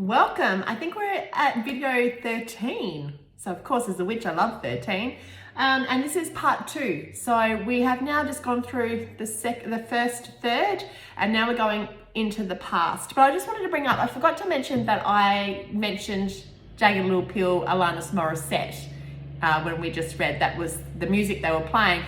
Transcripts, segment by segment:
Welcome. I think we're at video 13. So of course, as a witch, I love 13. And this is part 2. So we have now just gone through the first third, and now we're going into the past. But I just wanted to bring up, I forgot to mention that I mentioned Jagged Little Pill, Agnus Morissette, when we just read. That was the music they were playing.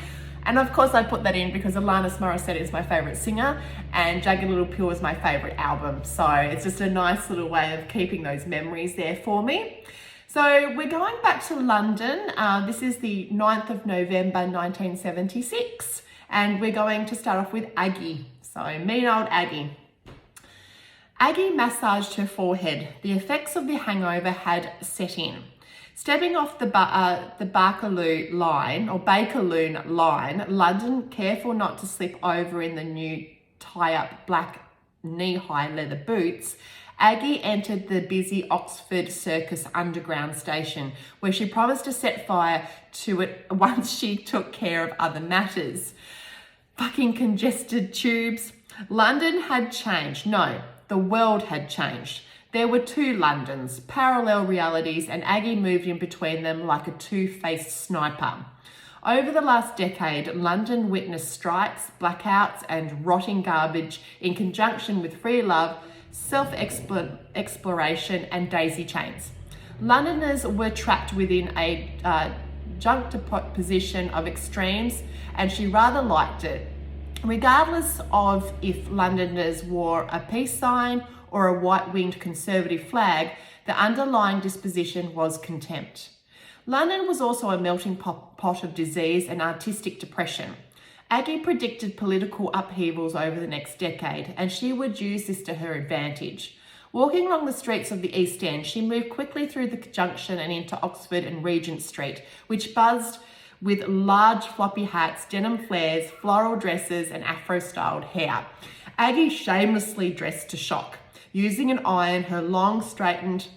And of course I put that in because Agnus Morissette is my favourite singer and Jagged Little Pill is my favourite album. So it's just a nice little way of keeping those memories there for me. So we're going back to London. This is the 9th of November 1976, and we're going to start off with Aggie. So mean old Aggie. Aggie massaged her forehead. The effects of the hangover had set in. Stepping off the Bakerloo line, London, careful not to slip over in the new tie-up black knee-high leather boots, Aggie entered the busy Oxford Circus Underground station, where she promised to set fire to it once she took care of other matters. Fucking congested tubes. London had changed. No, the world had changed. There were two Londons, parallel realities, and Aggie moved in between them like a two-faced sniper. Over the last decade, London witnessed strikes, blackouts, and rotting garbage in conjunction with free love, self-exploration, and daisy chains. Londoners were trapped within a juxtaposition of extremes, and she rather liked it. Regardless of if Londoners wore a peace sign or a white-winged conservative flag, the underlying disposition was contempt. London was also a melting pot of disease and artistic depression. Aggie predicted political upheavals over the next decade, and she would use this to her advantage. Walking along the streets of the East End, she moved quickly through the junction and into Oxford and Regent Street, which buzzed with large floppy hats, denim flares, floral dresses, and Afro-styled hair. Aggie shamelessly dressed to shock. Using an iron, her long, straightened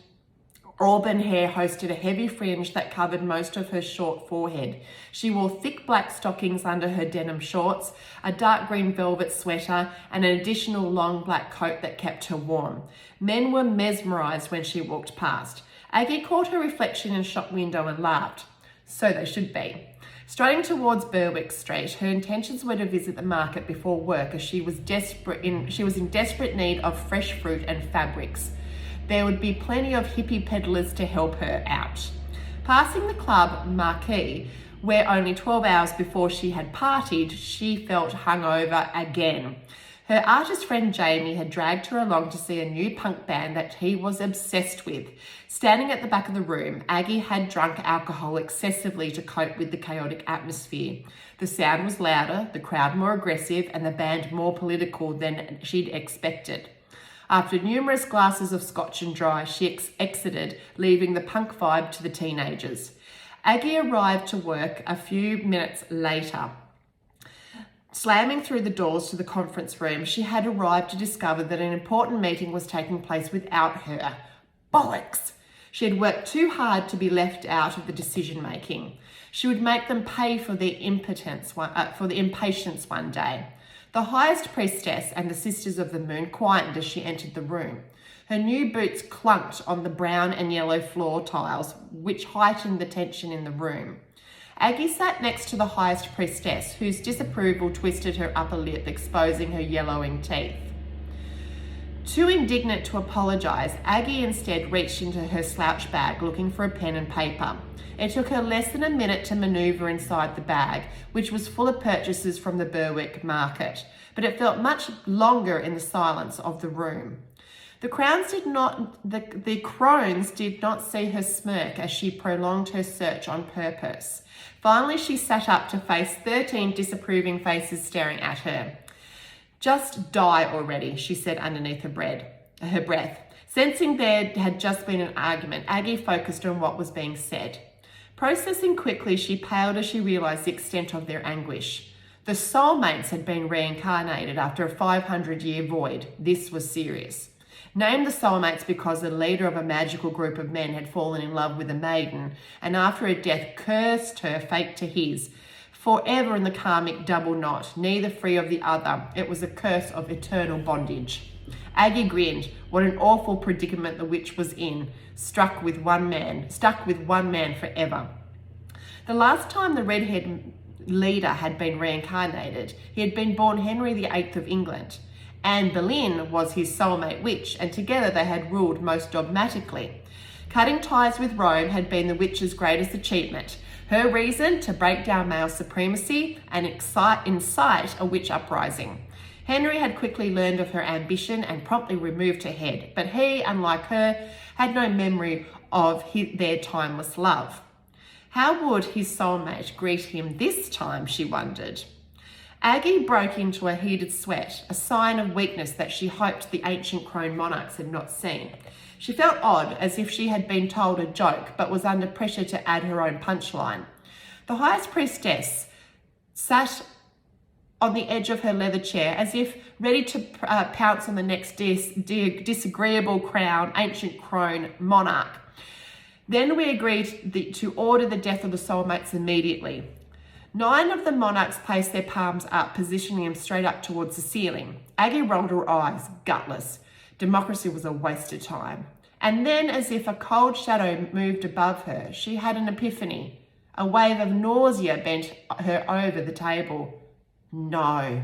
auburn hair hosted a heavy fringe that covered most of her short forehead. She wore thick black stockings under her denim shorts, a dark green velvet sweater, and an additional long black coat that kept her warm. Men were mesmerised when she walked past. Aggie caught her reflection in a shop window and laughed. So they should be. Striding towards Berwick Street, her intentions were to visit the market before work, as she was in desperate need of fresh fruit and fabrics. There would be plenty of hippie peddlers to help her out. Passing the club Marquee, where only 12 hours before she had partied, she felt hungover again. Her artist friend Jamie had dragged her along to see a new punk band that he was obsessed with. Standing at the back of the room, Aggie had drunk alcohol excessively to cope with the chaotic atmosphere. The sound was louder, the crowd more aggressive, and the band more political than she'd expected. After numerous glasses of scotch and dry, she exited, leaving the punk vibe to the teenagers. Aggie arrived to work a few minutes later. Slamming through the doors to the conference room, she had arrived to discover that an important meeting was taking place without her. Bollocks! She had worked too hard to be left out of the decision-making. She would make them pay for their impatience one day. The highest priestess and the Sisters of the Moon quietened as she entered the room. Her new boots clunked on the brown and yellow floor tiles, which heightened the tension in the room. Aggie sat next to the highest priestess, whose disapproval twisted her upper lip, exposing her yellowing teeth. Too indignant to apologise, Aggie instead reached into her slouch bag, looking for a pen and paper. It took her less than a minute to manoeuvre inside the bag, which was full of purchases from the Berwick market, but it felt much longer in the silence of the room. The crones did not see her smirk as she prolonged her search on purpose. Finally, she sat up to face 13 disapproving faces staring at her. "Just die already," she said underneath her breath. Sensing there had just been an argument, Aggie focused on what was being said. Processing quickly, she paled as she realised the extent of their anguish. The soulmates had been reincarnated after a 500-year void. This was serious. Named the soulmates because the leader of a magical group of men had fallen in love with a maiden, and after her death cursed her fate to his. Forever in the karmic double knot, neither free of the other. It was a curse of eternal bondage. Aggie grinned. What an awful predicament the witch was in, stuck with one man forever. The last time the redhead leader had been reincarnated, he had been born Henry VIII of England. Anne Boleyn was his soulmate witch, and together they had ruled most dogmatically. Cutting ties with Rome had been the witch's greatest achievement. Her reason to break down male supremacy and incite a witch uprising. Henry had quickly learned of her ambition and promptly removed her head, but he, unlike her, had no memory of their timeless love. How would his soulmate greet him this time, she wondered. Aggie broke into a heated sweat, a sign of weakness that she hoped the ancient crone monarchs had not seen. She felt odd, as if she had been told a joke, but was under pressure to add her own punchline. The highest priestess sat on the edge of her leather chair, as if ready to pounce on the next disagreeable ancient crone monarch. Then we agreed to order the death of the soulmates immediately. 9 of the monarchs placed their palms up, positioning them straight up towards the ceiling. Aggie rolled her eyes, gutless. Democracy was a waste of time. And then, as if a cold shadow moved above her, she had an epiphany. A wave of nausea bent her over the table. No,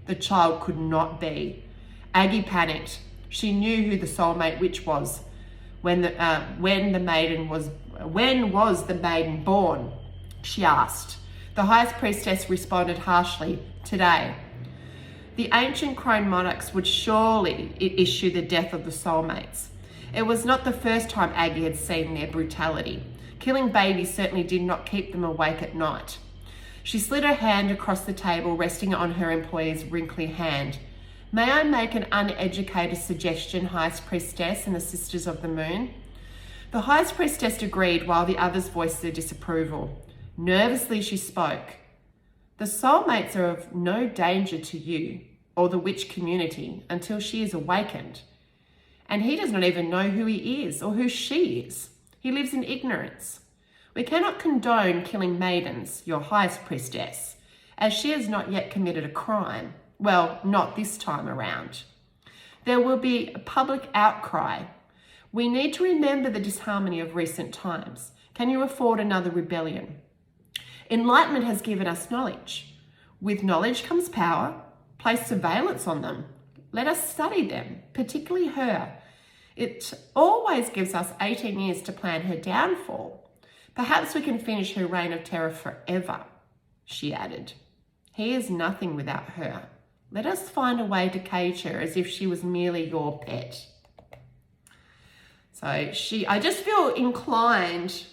the child could not be. Aggie panicked. She knew who the soulmate witch was. When was the maiden born? She asked. The highest priestess responded harshly, today. The ancient crone monarchs would surely issue the death of the soulmates. It was not the first time Aggie had seen their brutality. Killing babies certainly did not keep them awake at night. She slid her hand across the table, resting on her employer's wrinkly hand. May I make an uneducated suggestion, highest priestess and the sisters of the moon? The highest priestess agreed, while the others voiced their disapproval. Nervously she spoke. The soulmates are of no danger to you or the witch community until she is awakened. And he does not even know who he is or who she is. He lives in ignorance. We cannot condone killing maidens, your highest priestess, as she has not yet committed a crime. Well, not this time around. There will be a public outcry. We need to remember the disharmony of recent times. Can you afford another rebellion? Enlightenment has given us knowledge. With knowledge comes power. Place surveillance on them. Let us study them, particularly her. It always gives us 18 years to plan her downfall. Perhaps we can finish her reign of terror forever, she added. He is nothing without her. Let us find a way to cage her as if she was merely your pet. So I just feel inclined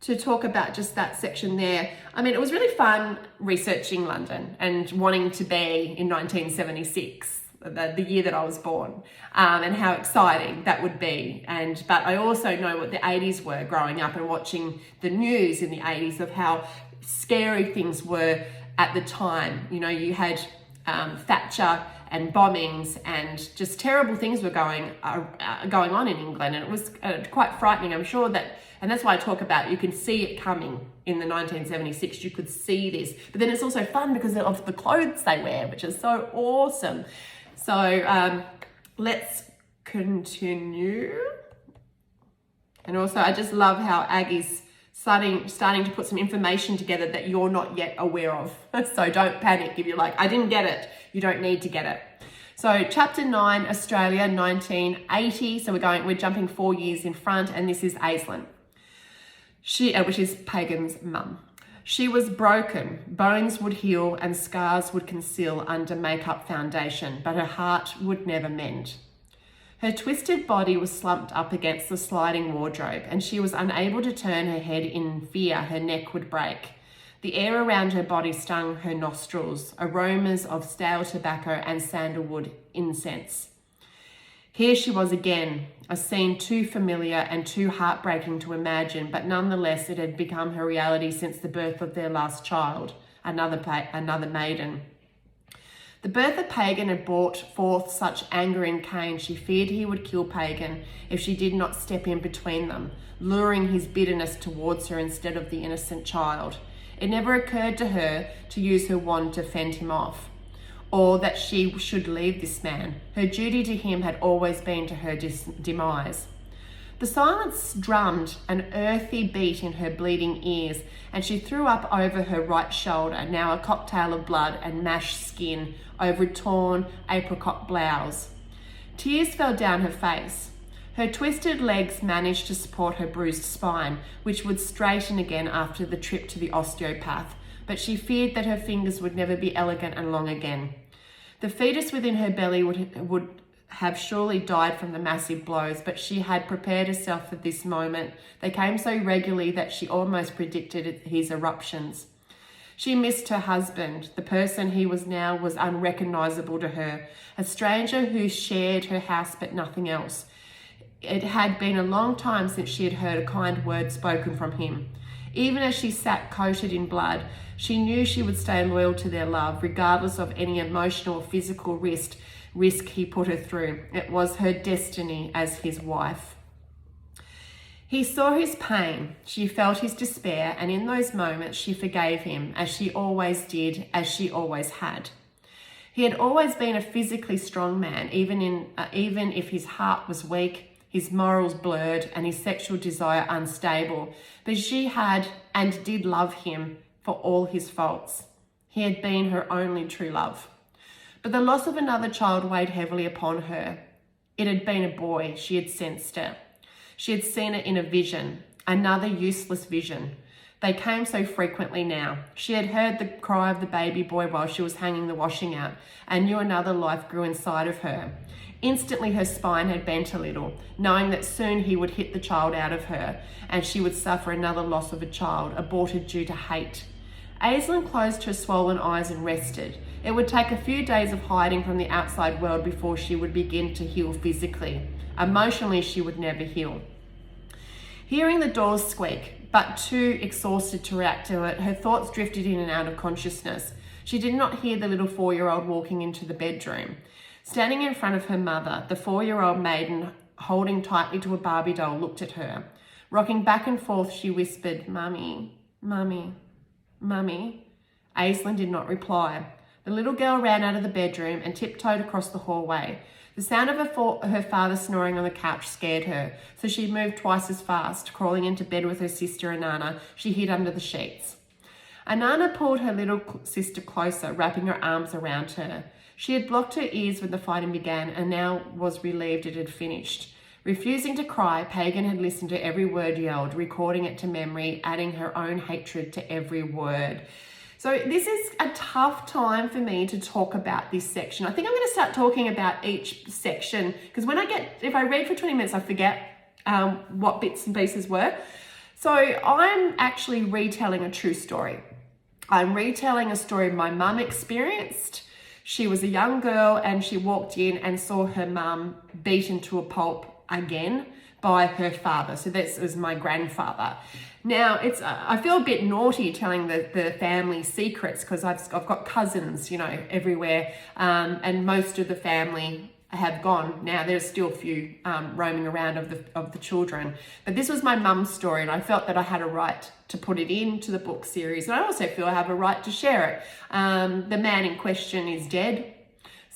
to talk about just that section there. I mean, it was really fun researching London and wanting to be in 1976, the year that I was born, and how exciting that would be. But I also know what the 80s were growing up and watching the news in the 80s of how scary things were at the time. You know, you had Thatcher and bombings and just terrible things were going on in England, and it was quite frightening. I'm sure that, and that's why I talk about, you can see it coming in the 1976, you could see this, but then it's also fun because of the clothes they wear, which is so awesome. So let's continue. And also I just love how Aggie's starting to put some information together that you're not yet aware of. So don't panic if you're like, I didn't get it. You don't need to get it. So chapter 9, Australia, 1980. So we're jumping 4 years in front, and this is Aislinn. Which is Pagan's mum. She was broken. Bones would heal and scars would conceal under makeup foundation, but her heart would never mend. Her twisted body was slumped up against the sliding wardrobe, and she was unable to turn her head in fear her neck would break. The air around her body stung her nostrils, aromas of stale tobacco and sandalwood incense. Here she was again, a scene too familiar and too heartbreaking to imagine, but nonetheless it had become her reality since the birth of their last child, another maiden. The birth of Pagan had brought forth such anger in Cain, she feared he would kill Pagan if she did not step in between them, luring his bitterness towards her instead of the innocent child. It never occurred to her to use her wand to fend him off. or that she should leave this man. Her duty to him had always been to her demise. The silence drummed an earthy beat in her bleeding ears, and she threw up over her right shoulder, now a cocktail of blood and mashed skin over a torn apricot blouse. Tears fell down her face. Her twisted legs managed to support her bruised spine, which would straighten again after the trip to the osteopath, but she feared that her fingers would never be elegant and long again. The fetus within her belly would have surely died from the massive blows, but she had prepared herself for this moment. They came so regularly that she almost predicted his eruptions. She missed her husband. The person he was now was unrecognizable to her, a stranger who shared her house but nothing else. It had been a long time since she had heard a kind word spoken from him. Even as she sat coated in blood, she knew she would stay loyal to their love, regardless of any emotional or physical risk he put her through. It was her destiny as his wife. He saw his pain, she felt his despair, and in those moments she forgave him, as she always did, as she always had. He had always been a physically strong man, even if his heart was weak, his morals blurred, and his sexual desire unstable. But she had and did love him for all his faults. He had been her only true love. But the loss of another child weighed heavily upon her. It had been a boy, she had sensed it. She had seen it in a vision, another useless vision. They came so frequently now. She had heard the cry of the baby boy while she was hanging the washing out, and knew another life grew inside of her. Instantly her spine had bent a little, knowing that soon he would hit the child out of her, and she would suffer another loss of a child, aborted due to hate. Aislinn closed her swollen eyes and rested. It would take a few days of hiding from the outside world before she would begin to heal physically. Emotionally, she would never heal. Hearing the doors squeak, but too exhausted to react to it, her thoughts drifted in and out of consciousness. She did not hear the little 4-year-old walking into the bedroom. Standing in front of her mother, the 4-year-old maiden, holding tightly to a Barbie doll, looked at her. Rocking back and forth, she whispered, "Mummy, Mummy, Mummy." Aislinn did not reply. The little girl ran out of the bedroom and tiptoed across the hallway. The sound of her father snoring on the couch scared her, so she moved twice as fast. Crawling into bed with her sister Anana, she hid under the sheets. Anana pulled her little sister closer, wrapping her arms around her. She had blocked her ears when the fighting began and now was relieved it had finished. Refusing to cry, Pagan had listened to every word yelled, recording it to memory, adding her own hatred to every word. So this is a tough time for me to talk about this section. I think I'm going to start talking about each section, because if I read for 20 minutes, I forget what bits and pieces were. So I'm actually retelling a true story. I'm retelling a story my mum experienced. She was a young girl and she walked in and saw her mum beaten to a pulp again by her father. So this was my grandfather. Now, I feel a bit naughty telling the family secrets, because I've got cousins, everywhere, and most of the family have gone. Now, there's still a few roaming around of the children. But this was my mum's story, and I felt that I had a right to put it into the book series. And I also feel I have a right to share it. The man in question is dead.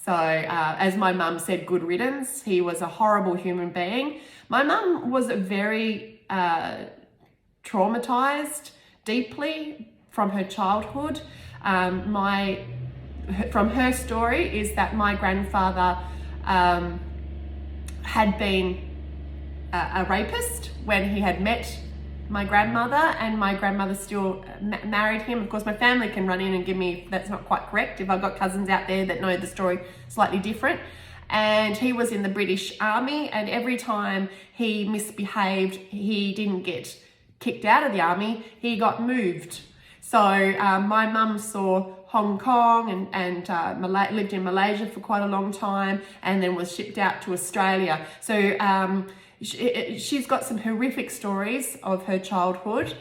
So as my mum said, good riddance. He was a horrible human being. My mum was very traumatized deeply from her childhood. From her story is that my grandfather had been a rapist when he had met my grandmother, and my grandmother still married him. Of course, my family can run in and give me, that's not quite correct, if I've got cousins out there that know the story slightly different. And he was in the British Army, and every time he misbehaved, he didn't get kicked out of the army, he got moved. So my mum saw Hong Kong and lived in Malaysia for quite a long time, and then was shipped out to Australia. So she's got some horrific stories of her childhood,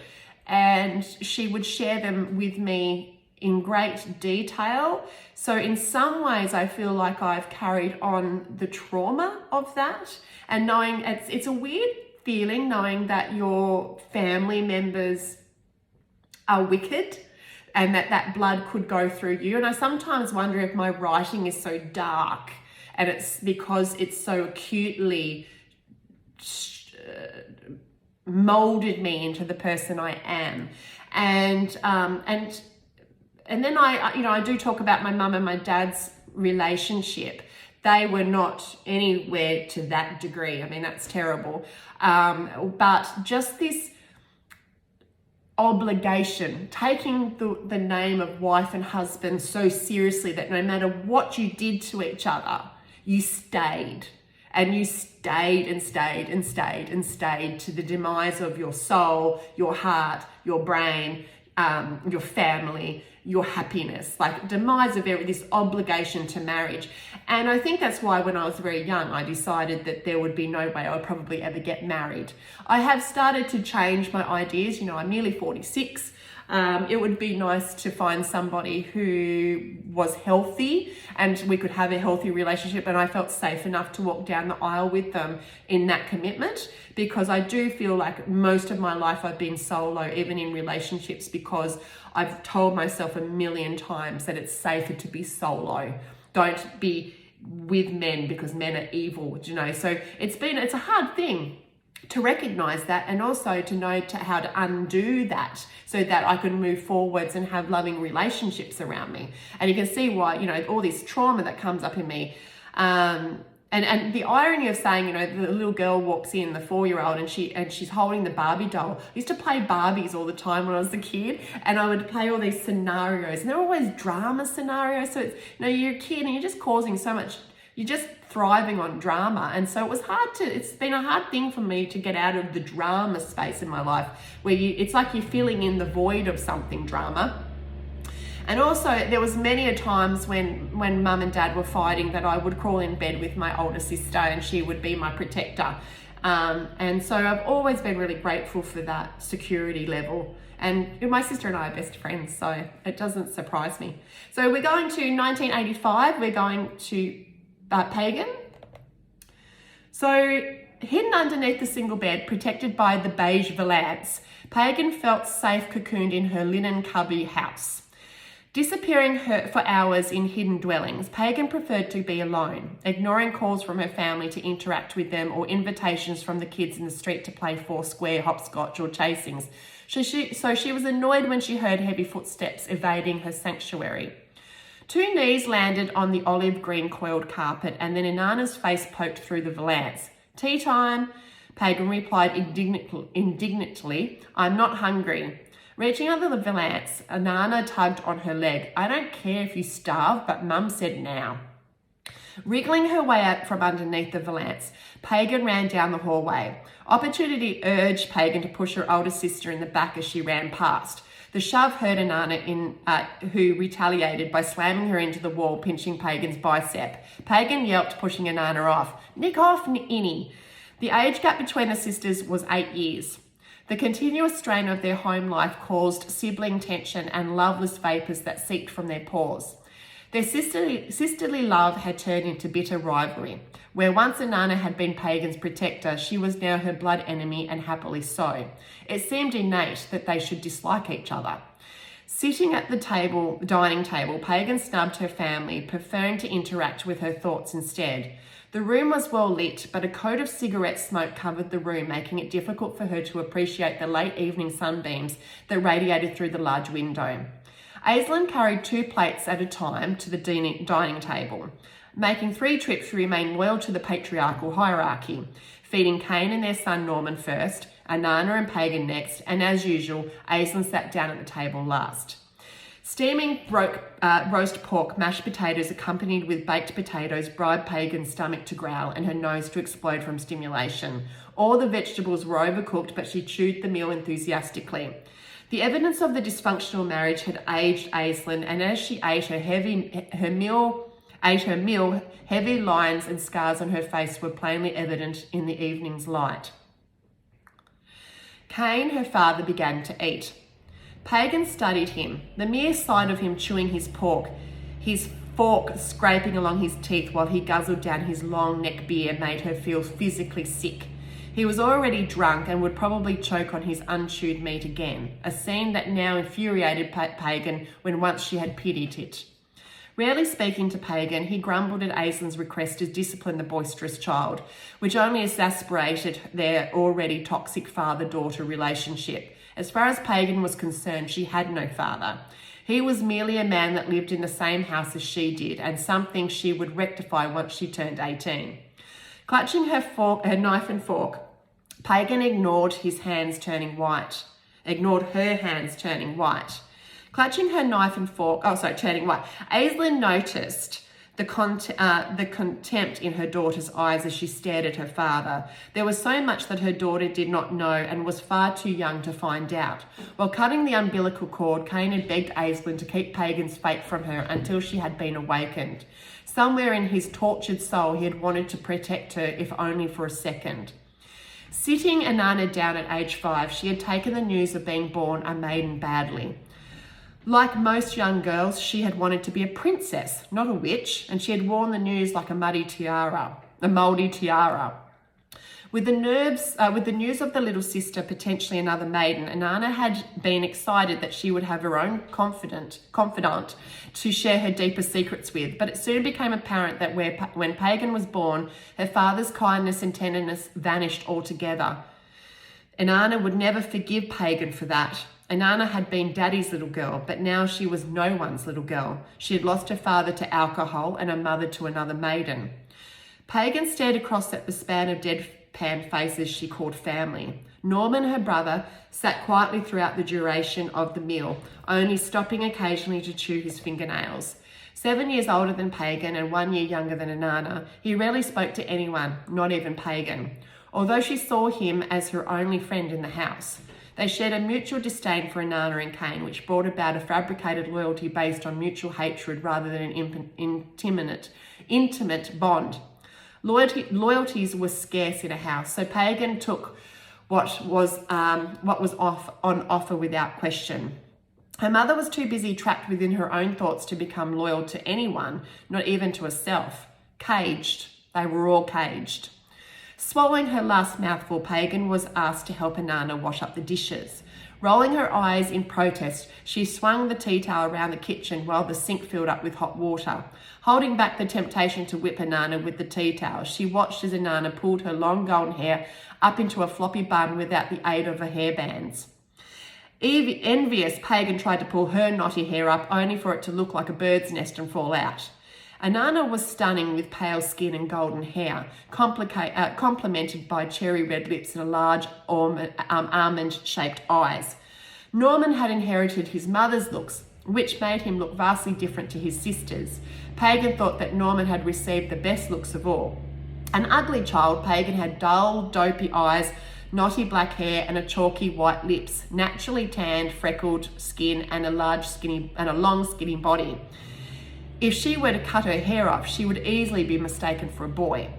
and she would share them with me in great detail. So in some ways, I feel like I've carried on the trauma of that, and knowing it's a weird feeling knowing that your family members are wicked, and that blood could go through you. And I sometimes wonder if my writing is so dark, and it's because it's so acutely molded me into the person I am. And then I do talk about my mum and my dad's relationship. They were not anywhere to that degree. I mean, that's terrible. But just this obligation, taking the name of wife and husband so seriously that no matter what you did to each other, you stayed. And you stayed and stayed and stayed and stayed to the demise of your soul, your heart, your brain, your family, your happiness, like demise of this obligation to marriage. And I think that's why when I was very young, I decided that there would be no way I would probably ever get married. I have started to change my ideas. I'm nearly 46. It would be nice to find somebody who was healthy and we could have a healthy relationship, and I felt safe enough to walk down the aisle with them in that commitment, because I do feel like most of my life I've been solo, even in relationships, because I've told myself a million times that it's safer to be solo. Don't be with men because men are evil, So it's a hard thing to recognize that, and also to know how to undo that so that I can move forwards and have loving relationships around me. And you can see why, all this trauma that comes up in me. And the irony of saying, the little girl walks in, the 4-year-old, and she's holding the Barbie doll. I used to play Barbies all the time when I was a kid, and I would play all these scenarios, and they're always drama scenarios. So it's, you're a kid and you're just causing so much, you're just thriving on drama. And so it's been a hard thing for me to get out of the drama space in my life, where it's like you're filling in the void of something drama. And also there was many a times when mum and dad were fighting that I would crawl in bed with my older sister and she would be my protector. And so I've always been really grateful for that security level. And my sister and I are best friends, so it doesn't surprise me. So we're going to 1985. We're going to Pagan. So hidden underneath the single bed, protected by the beige valance, Pagan felt safe cocooned in her linen cubby house. Disappearing for hours in hidden dwellings, Pagan preferred to be alone, ignoring calls from her family to interact with them or invitations from the kids in the street to play foursquare, hopscotch or chasings. So she was annoyed when she heard heavy footsteps evading her sanctuary. 2 knees landed on the olive green coiled carpet, and then Inanna's face poked through the valance. "Tea time," Pagan replied indignantly. "I'm not hungry." Reaching under the valance, Inanna tugged on her leg. "I don't care if you starve, but Mum said now." Wriggling her way out from underneath the valance, Pagan ran down the hallway. Opportunity urged Pagan to push her older sister in the back as she ran past. The shove hurt Inanna, who retaliated by slamming her into the wall, pinching Pagan's bicep. Pagan yelped, pushing Inanna off. "Nick off, Innie." The age gap between the sisters was 8 years. The continuous strain of their home life caused sibling tension and loveless vapours that seeped from their pores. Their sisterly love had turned into bitter rivalry. Where once Inanna had been Pagan's protector, she was now her blood enemy, and happily so. It seemed innate that they should dislike each other. Sitting at the dining table, Pagan snubbed her family, preferring to interact with her thoughts instead. The room was well lit, but a coat of cigarette smoke covered the room, making it difficult for her to appreciate the late evening sunbeams that radiated through the large window. Aislinn carried 2 plates at a time to the dining table, making 3 trips to remain loyal to the patriarchal hierarchy, feeding Cain and their son Norman first, Inanna and Pagan next, and as usual, Aislinn sat down at the table last. Steaming roast pork, mashed potatoes accompanied with baked potatoes bribed Pagan's stomach to growl and her nose to explode from stimulation. All the vegetables were overcooked, but she chewed the meal enthusiastically. The evidence of the dysfunctional marriage had aged Aislinn, and as she ate her meal, heavy lines and scars on her face were plainly evident in the evening's light. Cain, her father, began to eat. Pagan studied him, the mere sight of him chewing his pork, his fork scraping along his teeth while he guzzled down his long neck beer, made her feel physically sick. He was already drunk and would probably choke on his unchewed meat again, a scene that now infuriated Pagan when once she had pitied it. Rarely speaking to Pagan, he grumbled at Aislin's request to discipline the boisterous child, which only exasperated their already toxic father-daughter relationship. As far as Pagan was concerned, she had no father. He was merely a man that lived in the same house as she did, and something she would rectify once she turned 18. Clutching her knife and fork, Pagan ignored her hands turning white. Clutching her knife and fork, turning white. Aislinn noticed the contempt in her daughter's eyes as she stared at her father. There was so much that her daughter did not know and was far too young to find out. While cutting the umbilical cord, Cain had begged Aislinn to keep Pagan's fate from her until she had been awakened. Somewhere in his tortured soul, he had wanted to protect her, if only for a second. Sitting Inanna down at age 5, she had taken the news of being born a maiden badly. Like most young girls, she had wanted to be a princess, not a witch, and she had worn the news like a mouldy tiara. With the news of the little sister, potentially another maiden, Inanna had been excited that she would have her own confidant to share her deeper secrets with, but it soon became apparent that when Pagan was born, her father's kindness and tenderness vanished altogether. Inanna would never forgive Pagan for that. Inanna had been Daddy's little girl, but now she was no one's little girl. She had lost her father to alcohol and her mother to another maiden. Pagan stared across at the span of deadpan faces she called family. Norman, her brother, sat quietly throughout the duration of the meal, only stopping occasionally to chew his fingernails. 7 years older than Pagan and 1 year younger than Inanna, he rarely spoke to anyone, not even Pagan, although she saw him as her only friend in the house. They shared a mutual disdain for Inanna and Cain, which brought about a fabricated loyalty based on mutual hatred rather than an intimate bond. Loyalties were scarce in a house, so Pagan took what was on offer without question. Her mother was too busy trapped within her own thoughts to become loyal to anyone, not even to herself. Caged. They were all caged. Swallowing her last mouthful, Pagan was asked to help Inanna wash up the dishes. Rolling her eyes in protest, she swung the tea towel around the kitchen while the sink filled up with hot water. Holding back the temptation to whip Inanna with the tea towel, she watched as Inanna pulled her long golden hair up into a floppy bun without the aid of her hairbands. Envious, Pagan tried to pull her knotty hair up, only for it to look like a bird's nest and fall out. Inanna was stunning with pale skin and golden hair, complemented by cherry red lips and large almond-shaped eyes. Norman had inherited his mother's looks, which made him look vastly different to his sisters. Pagan thought that Norman had received the best looks of all. An ugly child, Pagan had dull, dopey eyes, knotty black hair and a chalky white lips, naturally tanned, freckled skin and a long skinny body. If she were to cut her hair off, she would easily be mistaken for a boy.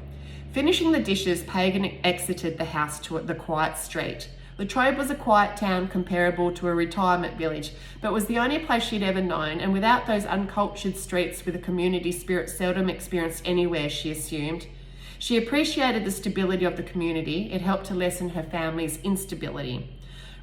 Finishing the dishes, Pagan exited the house to the quiet street. Latrobe was a quiet town comparable to a retirement village, but was the only place she'd ever known, and without those uncultured streets with a community spirit seldom experienced anywhere, she assumed. She appreciated the stability of the community. It helped to lessen her family's instability.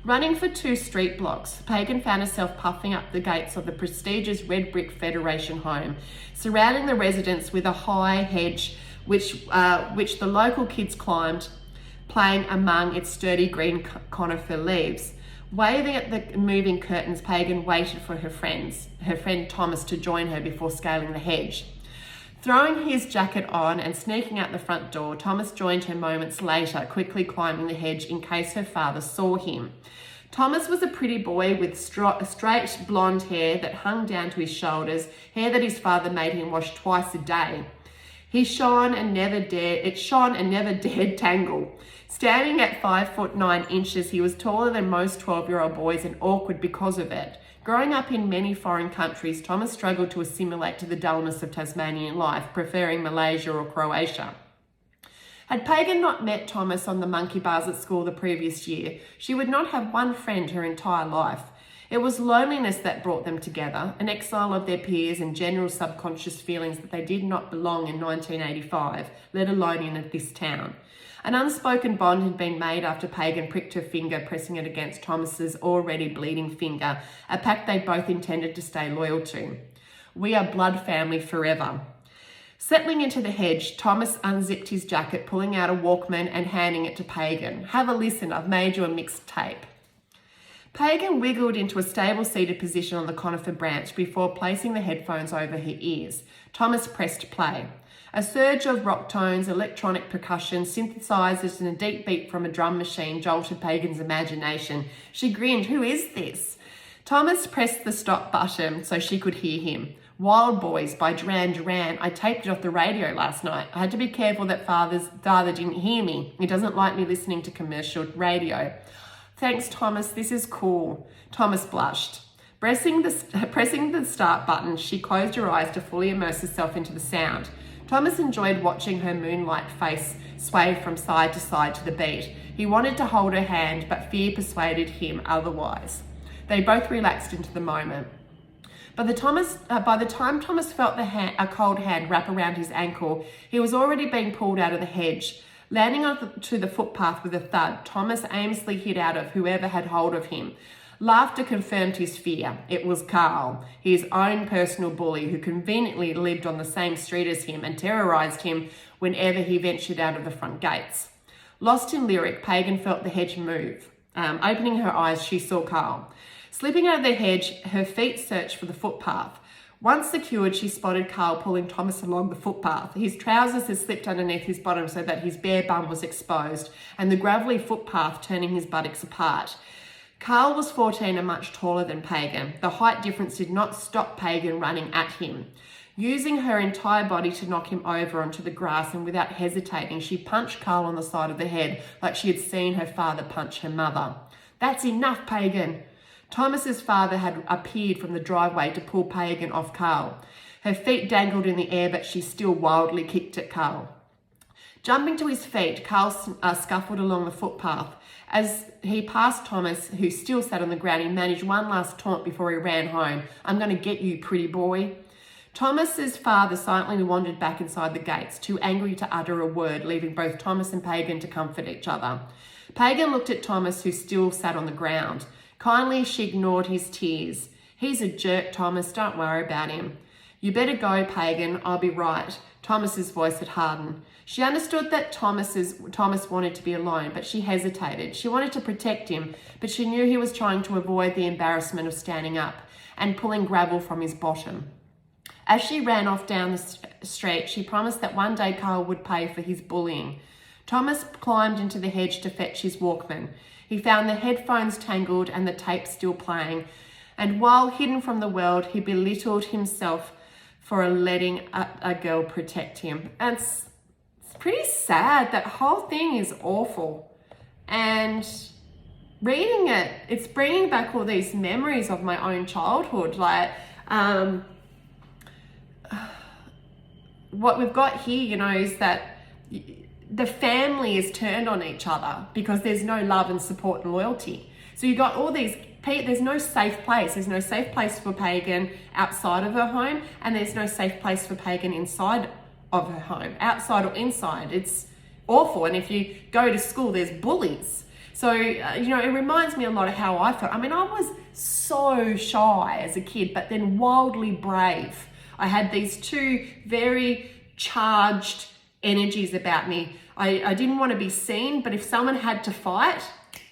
Running for 2 street blocks, Pagan found herself puffing up the gates of the prestigious red brick Federation home, surrounding the residence with a high hedge which the local kids climbed, playing among its sturdy green conifer leaves. Waving at the moving curtains, Pagan waited for her friend Thomas to join her before scaling the hedge. Throwing his jacket on and sneaking out the front door, Thomas joined her moments later, quickly climbing the hedge in case her father saw him. Thomas was a pretty boy with straight blonde hair that hung down to his shoulders, hair that his father made him wash twice a day. It shone and never dared tangle. Standing at 5'9", he was taller than most 12-year-old boys and awkward because of it. Growing up in many foreign countries, Thomas struggled to assimilate to the dullness of Tasmanian life, preferring Malaysia or Croatia. Had Pagan not met Thomas on the monkey bars at school the previous year, she would not have one friend her entire life. It was loneliness that brought them together, an exile of their peers and general subconscious feelings that they did not belong in 1985, let alone in this town. An unspoken bond had been made after Pagan pricked her finger, pressing it against Thomas's already bleeding finger, a pact they both intended to stay loyal to. We are blood family forever. Settling into the hedge, Thomas unzipped his jacket, pulling out a Walkman and handing it to Pagan. Have a listen, I've made you a mixed tape. Pagan wiggled into a stable seated position on the conifer branch before placing the headphones over her ears. Thomas pressed play. A surge of rock tones, electronic percussion, synthesizers and a deep beat from a drum machine jolted Pagan's imagination. She grinned, "Who is this?" Thomas pressed the stop button so she could hear him. Wild Boys by Duran Duran. I taped it off the radio last night. I had to be careful that father didn't hear me. He doesn't like me listening to commercial radio. Thanks, Thomas. This is cool. Thomas blushed. Pressing the start button, she closed her eyes to fully immerse herself into the sound. Thomas enjoyed watching her moonlight face sway from side to side to the beat. He wanted to hold her hand, but fear persuaded him otherwise. They both relaxed into the moment. By the time Thomas felt a cold hand wrap around his ankle, he was already being pulled out of the hedge. Landing onto the footpath with a thud, Thomas aimlessly hid out of whoever had hold of him. Laughter confirmed his fear. It was Carl, his own personal bully, who conveniently lived on the same street as him and terrorised him whenever he ventured out of the front gates. Lost in lyric, Pagan felt the hedge move. Opening her eyes, she saw Carl. Slipping out of the hedge, her feet searched for the footpath. Once secured, she spotted Carl pulling Thomas along the footpath. His trousers had slipped underneath his bottom so that his bare bum was exposed, and the gravelly footpath turning his buttocks apart. Carl was 14 and much taller than Pagan. The height difference did not stop Pagan running at him. Using her entire body to knock him over onto the grass, and without hesitating, she punched Carl on the side of the head like she had seen her father punch her mother. That's enough, Pagan. Thomas's father had appeared from the driveway to pull Pagan off Carl. Her feet dangled in the air, but she still wildly kicked at Carl. Jumping to his feet, Carl scuffled along the footpath. As he passed Thomas, who still sat on the ground, he managed one last taunt before he ran home. I'm going to get you, pretty boy. Thomas's father silently wandered back inside the gates, too angry to utter a word, leaving both Thomas and Pagan to comfort each other. Pagan looked at Thomas, who still sat on the ground. Kindly, she ignored his tears. He's a jerk, Thomas. Don't worry about him. You better go, Pagan. I'll be right. Thomas's voice had hardened. She understood that Thomas wanted to be alone, but she hesitated. She wanted to protect him, but she knew he was trying to avoid the embarrassment of standing up and pulling gravel from his bottom. As she ran off down the street, she promised that one day Carl would pay for his bullying. Thomas climbed into the hedge to fetch his Walkman. He found the headphones tangled and the tape still playing, and while hidden from the world, he belittled himself for letting a girl protect him. And it's pretty sad. That whole thing is awful. And reading it, it's bringing back all these memories of my own childhood. Like, what we've got here, is that the family is turned on each other because there's no love and support and loyalty. So you've got all these, there's no safe place. There's no safe place for Pagan outside of her home, and there's no safe place for Pagan inside of her home, outside or inside. It's awful. And if you go to school, there's bullies. So, it reminds me a lot of how I felt. I mean, I was so shy as a kid, but then wildly brave. I had these two very charged energies about me. I didn't want to be seen, but if someone had to fight,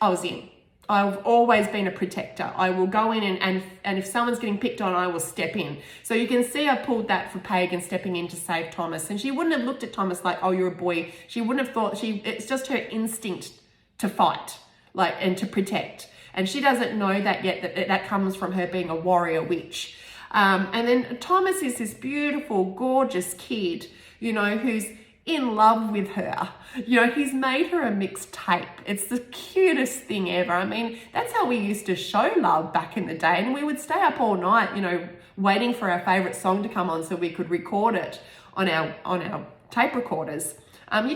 I was in. I've always been a protector. I will go in and if someone's getting picked on, I will step in. So you can see I pulled that for Pagan stepping in to save Thomas. And she wouldn't have looked at Thomas like, oh, you're a boy. She wouldn't have thought, it's just her instinct to fight, and to protect. And she doesn't know that yet, that comes from her being a warrior witch. And then Thomas is this beautiful, gorgeous kid, who's in love with her. He's made her a mixed tape. It's the cutest thing ever. I mean, that's how we used to show love back in the day. And we would stay up all night, waiting for our favorite song to come on so we could record it on our tape recorders. Our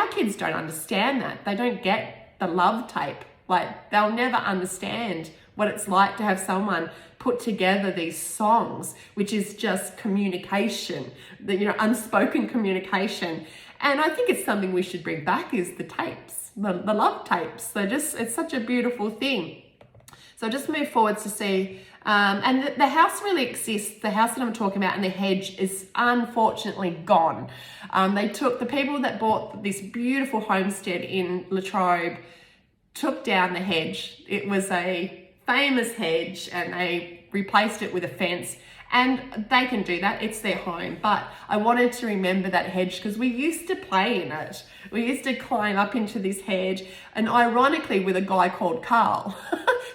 kids don't understand that. They don't get the love tape. Like, they'll never understand what it's like to have someone put together these songs, which is just communication, unspoken communication. And I think it's something we should bring back, is the tapes, the love tapes. It's such a beautiful thing. So just move forwards to see, and the house really exists. The house that I'm talking about, and the hedge is unfortunately gone. The people that bought this beautiful homestead in Latrobe took down the hedge. It was a famous hedge, and they replaced it with a fence. And they can do that, it's their home. But I wanted to remember that hedge because we used to play in it. We used to climb up into this hedge, and ironically with a guy called Carl.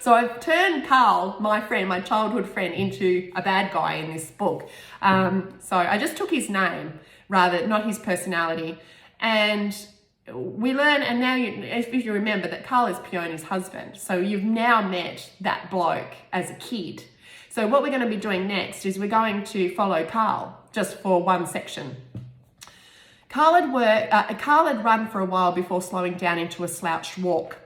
So I've turned Carl, my friend, my childhood friend, into a bad guy in this book. So I just took his name, rather, not his personality. And we learn, and now if you remember, that Carl is Peony's husband. So you've now met that bloke as a kid. So what we're going to be doing next is we're going to follow Carl just for one section. Carl had run for a while before slowing down into a slouched walk.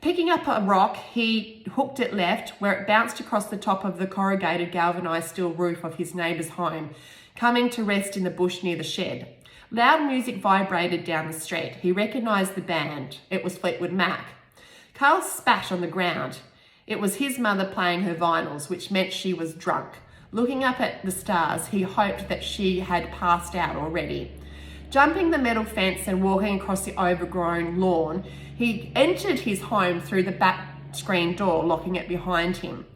Picking up a rock, he hooked it left, where it bounced across the top of the corrugated galvanised steel roof of his neighbour's home, coming to rest in the bush near the shed. Loud music vibrated down the street. He recognised the band. It was Fleetwood Mac. Carl spat on the ground. It was his mother playing her vinyls, which meant she was drunk. Looking up at the stars, he hoped that she had passed out already. Jumping the metal fence and walking across the overgrown lawn, he entered his home through the back screen door, locking it behind him.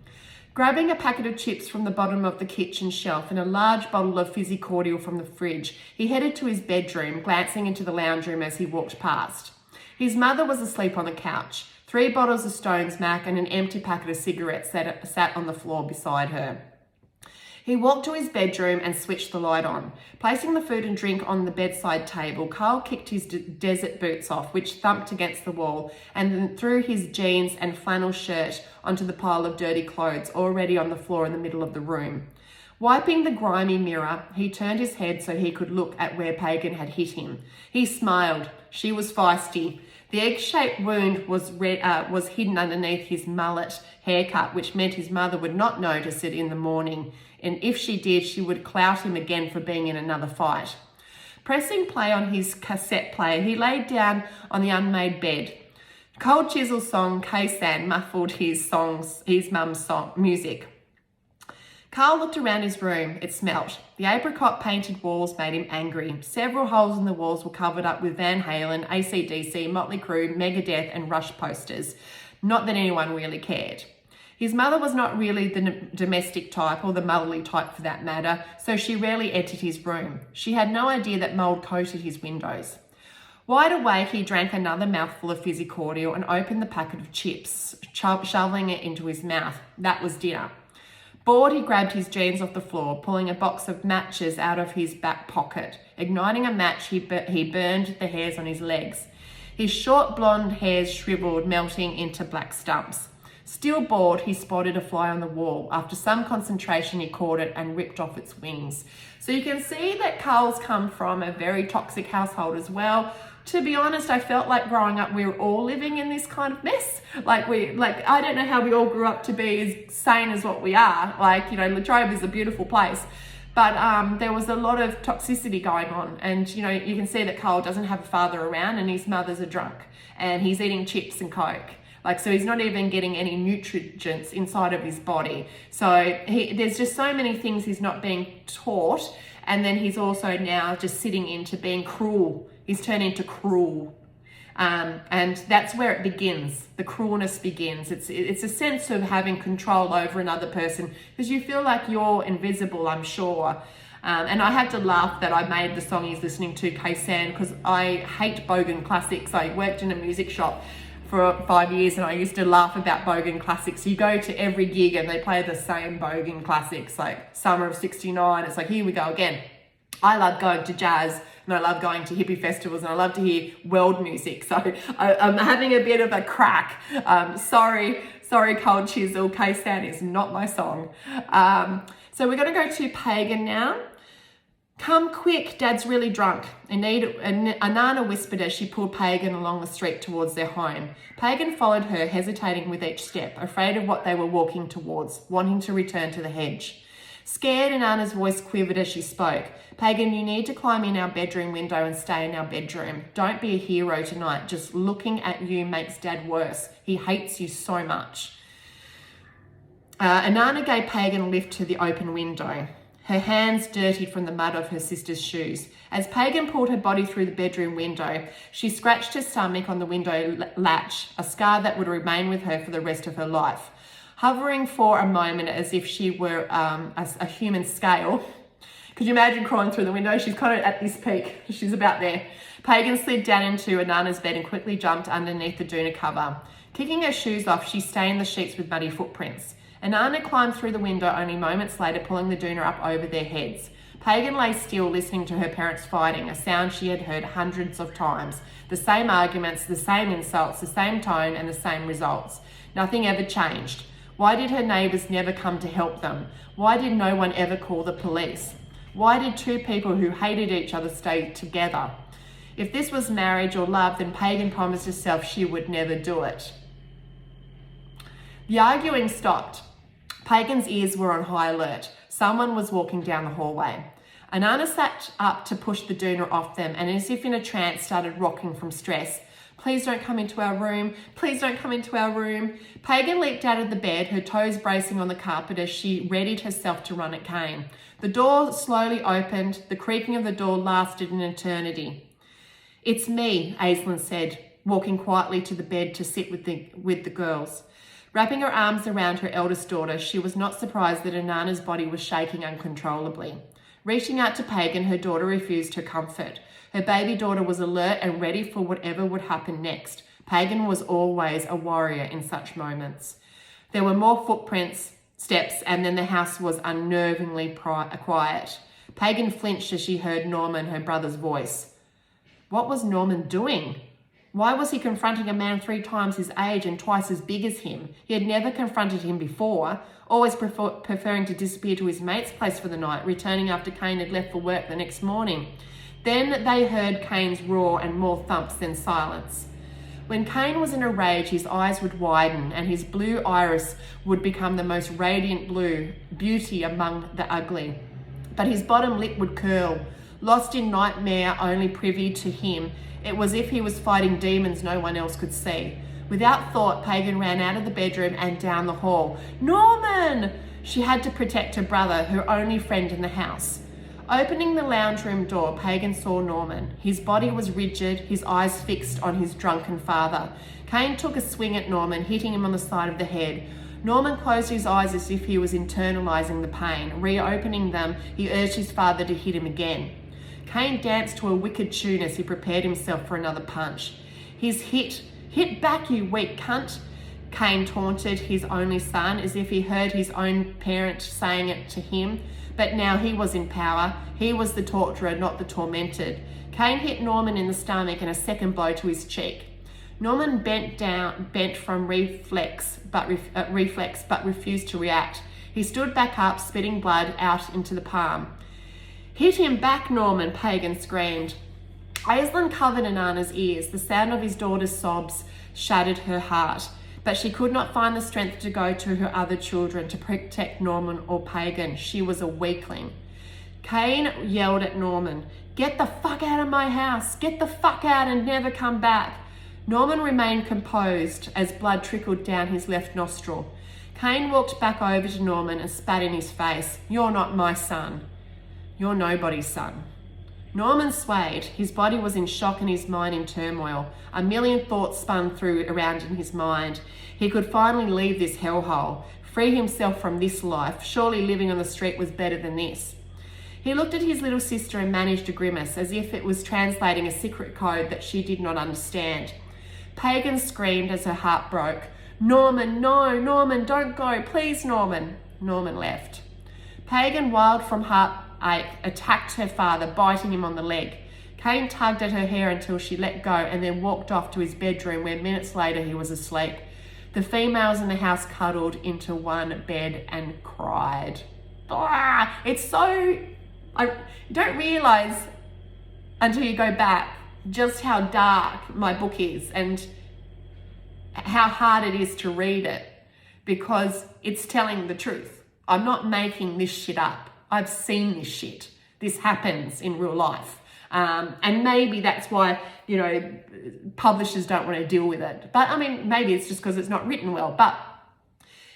Grabbing a packet of chips from the bottom of the kitchen shelf and a large bottle of fizzy cordial from the fridge, he headed to his bedroom, glancing into the lounge room as he walked past. His mother was asleep on the couch. 3 bottles of Stone's Mac and an empty packet of cigarettes sat on the floor beside her. He walked to his bedroom and switched the light on. Placing the food and drink on the bedside table, Carl kicked his desert boots off, which thumped against the wall, and then threw his jeans and flannel shirt onto the pile of dirty clothes already on the floor in the middle of the room. Wiping the grimy mirror, he turned his head so he could look at where Pagan had hit him. He smiled. She was feisty. The egg-shaped wound was hidden underneath his mullet haircut, which meant his mother would not notice it in the morning, and if she did, she would clout him again for being in another fight. Pressing play on his cassette player, he laid down on the unmade bed. Cold Chisel's song, K-San, muffled his mum's music. Carl looked around his room. It smelt. The apricot-painted walls made him angry. Several holes in the walls were covered up with Van Halen, AC/DC, Motley Crue, Megadeth and Rush posters. Not that anyone really cared. His mother was not really the domestic type, or the motherly type for that matter, so she rarely entered his room. She had no idea that mould coated his windows. Wide awake, he drank another mouthful of fizzy cordial and opened the packet of chips, shoveling it into his mouth. That was dinner. Bored, he grabbed his jeans off the floor, pulling a box of matches out of his back pocket. Igniting a match, he burned the hairs on his legs. His short blonde hairs shriveled, melting into black stumps. Still bored, he spotted a fly on the wall. After some concentration, he caught it and ripped off its wings. So you can see that Carl's come from a very toxic household as well. To be honest, I felt like growing up, we were all living in this kind of mess. I don't know how we all grew up to be as sane as what we are. Latrobe is a beautiful place. But there was a lot of toxicity going on. And, you can see that Carl doesn't have a father around, and his mother's a drunk. And he's eating chips and Coke. So he's not even getting any nutrients inside of his body. So there's just so many things he's not being taught. And then he's also now just sitting into being cruel. He's turned into cruel. And that's where it begins. The cruelness begins. It's a sense of having control over another person because you feel like you're invisible, I'm sure. And I had to laugh that I made the song he's listening to, K-San, because I hate Bogan classics. I worked in a music shop for 5 years and I used to laugh about Bogan classics. You go to every gig and they play the same Bogan classics, like Summer of '69. It's like, here we go again. I love going to jazz and I love going to hippie festivals and I love to hear world music. So I'm having a bit of a crack. Sorry, Cold Chisel, K-San is not my song. So we're going to go to Pagan now. Come quick, Dad's really drunk. Anana whispered as she pulled Pagan along the street towards their home. Pagan followed her, hesitating with each step, afraid of what they were walking towards, wanting to return to the hedge. Scared, Anana's voice quivered as she spoke. Pagan, you need to climb in our bedroom window and stay in our bedroom. Don't be a hero tonight. Just looking at you makes Dad worse. He hates you so much. Anana gave Pagan a lift to the open window, her hands dirtied from the mud of her sister's shoes. As Pagan pulled her body through the bedroom window, she scratched her stomach on the window latch, a scar that would remain with her for the rest of her life. Hovering for a moment as if she were a human scale. Could you imagine crawling through the window? She's kind of at this peak. She's about there. Pagan slid down into Anana's bed and quickly jumped underneath the doona cover. Kicking her shoes off, she stained the sheets with muddy footprints. Anana climbed through the window only moments later, pulling the doona up over their heads. Pagan lay still, listening to her parents fighting, a sound she had heard hundreds of times. The same arguments, the same insults, the same tone, and the same results. Nothing ever changed. Why did her neighbours never come to help them? Why did no one ever call the police? Why did two people who hated each other stay together? If this was marriage or love, then Pagan promised herself she would never do it. The arguing stopped. Pagan's ears were on high alert. Someone was walking down the hallway. Anana sat up to push the doona off them and, as if in a trance, started rocking from stress. Please don't come into our room. Please don't come into our room. Pagan leaped out of the bed, her toes bracing on the carpet as she readied herself to run at Cain. The door slowly opened. The creaking of the door lasted an eternity. It's me, Aislinn said, walking quietly to the bed to sit with the girls. Wrapping her arms around her eldest daughter, she was not surprised that Anana's body was shaking uncontrollably. Reaching out to Pagan, her daughter refused her comfort. Her baby daughter was alert and ready for whatever would happen next. Pagan was always a warrior in such moments. There were more footprints, steps, and then the house was unnervingly quiet. Pagan flinched as she heard Norman, her brother's voice. What was Norman doing? Why was he confronting a man 3 times his age and twice as big as him? He had never confronted him before, always preferring to disappear to his mate's place for the night, returning after Cain had left for work the next morning. Then they heard Cain's roar and more thumps, then silence. When Cain was in a rage, his eyes would widen and his blue iris would become the most radiant blue, beauty among the ugly. But his bottom lip would curl, lost in nightmare only privy to him. It was as if he was fighting demons no one else could see. Without thought, Pagan ran out of the bedroom and down the hall. Norman! She had to protect her brother, her only friend in the house. Opening the lounge room door, Pagan saw Norman. His body was rigid, his eyes fixed on his drunken father. Cain took a swing at Norman, hitting him on the side of the head. Norman closed his eyes as if he was internalizing the pain. Reopening them, he urged his father to hit him again. Cain danced to a wicked tune as he prepared himself for another punch. His hit back, you weak cunt, Cain taunted his only son as if he heard his own parent saying it to him. But now he was in power. He was the torturer, not the tormented. Cain hit Norman in the stomach and a second blow to his cheek. Norman bent from reflex, but refused to react. He stood back up, spitting blood out into the palm. Hit him back, Norman, Pagan screamed. Aislinn covered Anana's ears. The sound of his daughter's sobs shattered her heart, but she could not find the strength to go to her other children to protect Norman or Pagan. She was a weakling. Cain yelled at Norman, "Get the fuck out of my house! Get the fuck out and never come back!" Norman remained composed as blood trickled down his left nostril. Cain walked back over to Norman and spat in his face. "You're not my son. You're nobody's son." Norman swayed. His body was in shock and his mind in turmoil. A million thoughts spun around in his mind. He could finally leave this hellhole, free himself from this life. Surely living on the street was better than this. He looked at his little sister and managed a grimace, as if it was translating a secret code that she did not understand. Pagan screamed as her heart broke. "Norman, no, Norman, don't go, please, Norman." Norman left. Pagan, wild from heartache, attacked her father, biting him on the leg. Cain tugged at her hair until she let go and then walked off to his bedroom, where minutes later he was asleep. The females in the house cuddled into one bed and cried. It's so I don't realize until you go back just how dark my book is and how hard it is to read it, because it's telling the truth. I'm not making this shit up. I've seen this shit. This happens in real life. And maybe that's why, you know, publishers don't want to deal with it. But I mean, maybe it's just because it's not written well. But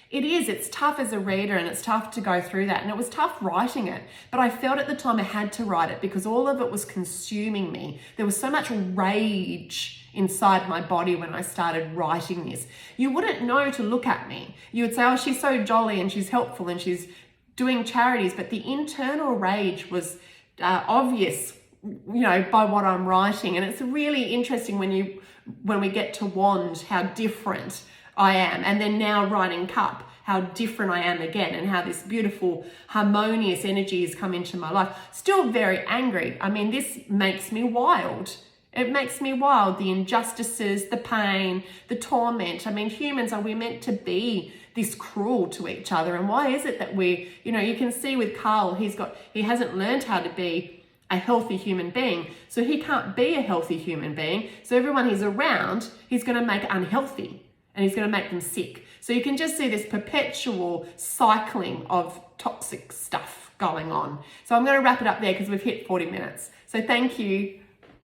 it's tough as a reader, and it's tough to go through that. And it was tough writing it. But I felt at the time I had to write it because all of it was consuming me. There was so much rage inside my body when I started writing this. You wouldn't know to look at me. You would say, oh, she's so jolly and she's helpful and she's doing charities. But the internal rage was obvious, you know, by what I'm writing. And it's really interesting when we get to Wand, how different I am. And then now writing Cup, how different I am again, and how this beautiful, harmonious energy has come into my life. Still very angry. I mean, this makes me wild. It makes me wild. The injustices, the pain, the torment. I mean, humans, are we meant to be this cruel to each other? And why is it that we, you know, you can see with Carl, he hasn't learned how to be a healthy human being. So he can't be a healthy human being. So everyone he's around, he's going to make unhealthy, and he's going to make them sick. So you can just see this perpetual cycling of toxic stuff going on. So I'm going to wrap it up there because we've hit 40 minutes. So thank you.